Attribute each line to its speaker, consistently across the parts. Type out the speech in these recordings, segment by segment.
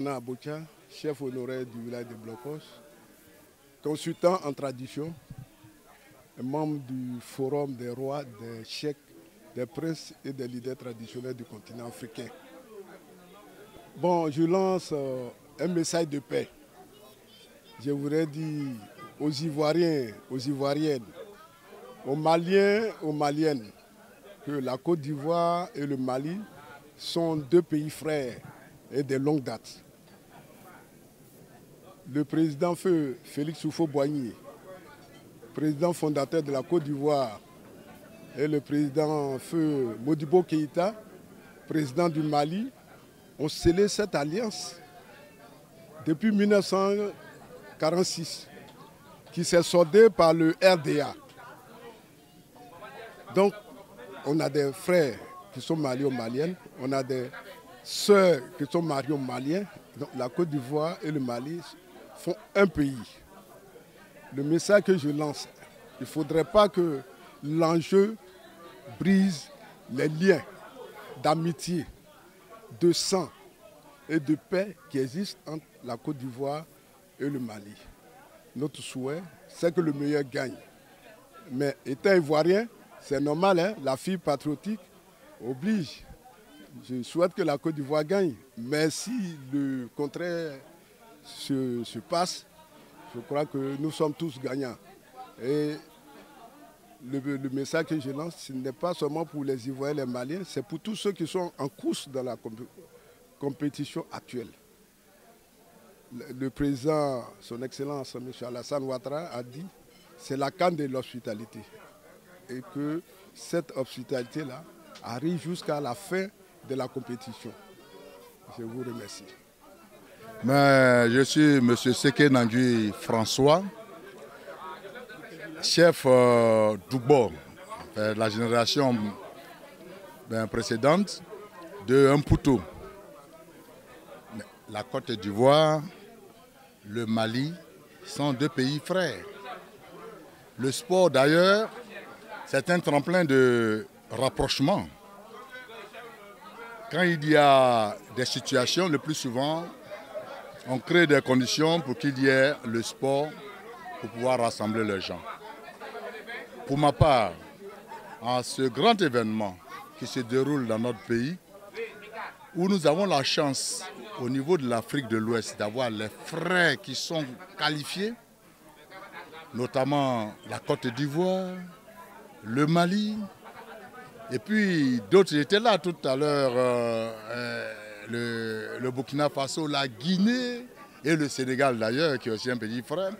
Speaker 1: Nana Aboucha, chef honoraire du village de Blocos, consultant en tradition, membre du Forum des rois, des cheikhs, des princes et des leaders traditionnels du continent africain. Bon, je lance un message de paix. Je voudrais dire aux Ivoiriens, aux Ivoiriennes, aux Maliens, aux Maliennes, que la Côte d'Ivoire et le Mali sont deux pays frères et de longue date. Le président feu Félix Houphouët-Boigny, président fondateur de la Côte d'Ivoire, et le président feu Modibo Keïta, président du Mali, ont scellé cette alliance depuis 1946, qui s'est soldée par le RDA. Donc, on a des frères qui sont malio-maliennes, on a des sœurs qui sont mario-maliennes. Donc, la Côte d'Ivoire et le Mali font un pays. Le message que je lance, il ne faudrait pas que l'enjeu brise les liens d'amitié, de sang et de paix qui existent entre la Côte d'Ivoire et le Mali. Notre souhait, c'est que le meilleur gagne. Mais étant ivoirien, c'est normal, hein, la fibre patriotique oblige. Je souhaite que la Côte d'Ivoire gagne. Mais si le contraire se passe, je crois que nous sommes tous gagnants. Et le message que je lance, ce n'est pas seulement pour les Ivoiriens et les Maliens, c'est pour tous ceux qui sont en course dans la compétition actuelle. Le président, son Excellence, M. Alassane Ouattara, a dit c'est la canne de l'hospitalité. Et que cette hospitalité-là arrive jusqu'à la fin de la compétition. Je vous remercie.
Speaker 2: Mais je suis M. Seke Nandui François, chef d'Ougbo, de la génération précédente de Mputo. La Côte d'Ivoire, le Mali sont deux pays frères. Le sport d'ailleurs, c'est un tremplin de rapprochement. Quand il y a des situations, le plus souvent, on crée des conditions pour qu'il y ait le sport pour pouvoir rassembler les gens. Pour ma part, en ce grand événement qui se déroule dans notre pays, où nous avons la chance au niveau de l'Afrique de l'Ouest d'avoir les frères qui sont qualifiés, notamment la Côte d'Ivoire, le Mali, et puis d'autres étaient là tout à l'heure, le Burkina Faso, la Guinée et le Sénégal d'ailleurs, qui est aussi un pays frère.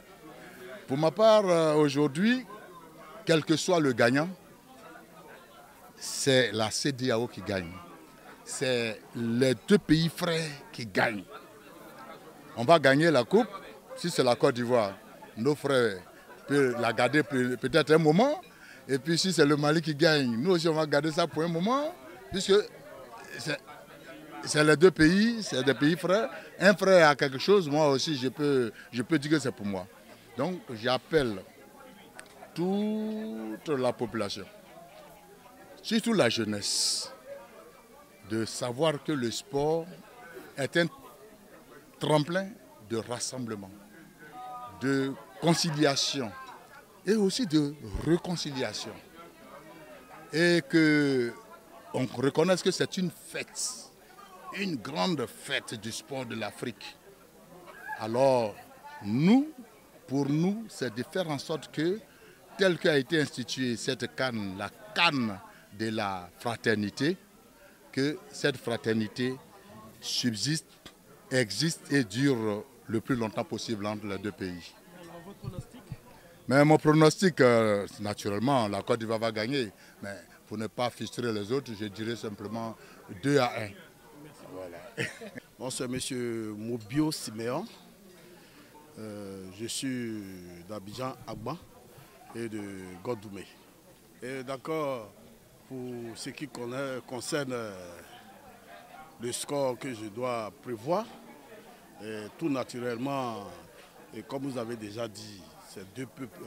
Speaker 2: Pour ma part, aujourd'hui, quel que soit le gagnant, c'est la CEDEAO qui gagne. C'est les deux pays frères qui gagnent. On va gagner la coupe si c'est la Côte d'Ivoire. Nos frères peuvent la garder peut-être un moment. Et puis si c'est le Mali qui gagne, nous aussi on va garder ça pour un moment. Puisque c'est les deux pays, c'est des pays frères. Un frère a quelque chose, moi aussi je peux dire que c'est pour moi. Donc j'appelle toute la population, surtout la jeunesse, de savoir que le sport est un tremplin de rassemblement, de conciliation et aussi de réconciliation. Et qu'on reconnaisse que c'est une fête, une grande fête du sport de l'Afrique. Alors, pour nous, c'est de faire en sorte que, telle qu'a été instituée cette canne, la canne de la fraternité, que cette fraternité subsiste, existe et dure le plus longtemps possible entre les deux pays.
Speaker 3: Alors, votre pronostic?
Speaker 2: Mais mon pronostic, naturellement, la Côte d'Ivoire va gagner. Mais pour ne pas frustrer les autres, je dirais simplement 2-1. Voilà.
Speaker 4: Bon, c'est M. Mobio Siméon. Je suis d'Abidjan, Agba et de Godoumé. Et d'accord, pour ce qui concerne le score que je dois prévoir, tout naturellement, et comme vous avez déjà dit, c'est deux peuples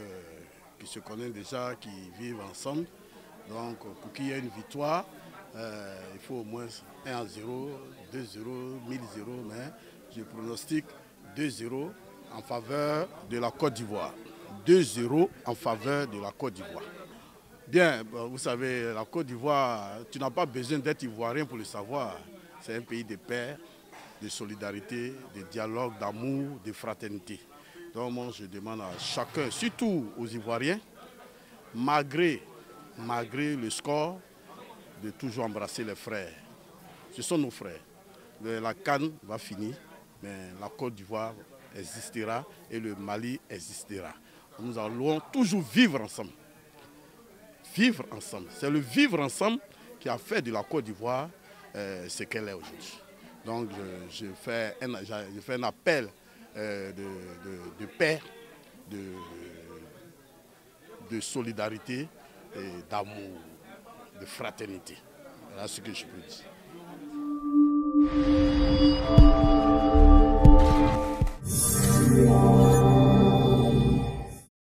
Speaker 4: qui se connaissent déjà, qui vivent ensemble. Donc pour qu'il y ait une victoire, il faut au moins 1-0, 2-0, 1000-0, mais je pronostique 2-0 en faveur de la Côte d'Ivoire. 2-0 en faveur de la Côte d'Ivoire. Bien, vous savez, la Côte d'Ivoire, tu n'as pas besoin d'être ivoirien pour le savoir. C'est un pays de paix, de solidarité, de dialogue, d'amour, de fraternité. Donc moi, je demande à chacun, surtout aux Ivoiriens, malgré le score, de toujours embrasser les frères. Ce sont nos frères. La CAN va finir, mais la Côte d'Ivoire existera et le Mali existera. Nous allons toujours vivre ensemble. Vivre ensemble. C'est le vivre ensemble qui a fait de la Côte d'Ivoire ce qu'elle est aujourd'hui. Donc je fais un appel de paix, de solidarité, d'amour, de fraternité. Voilà ce que je peux dire.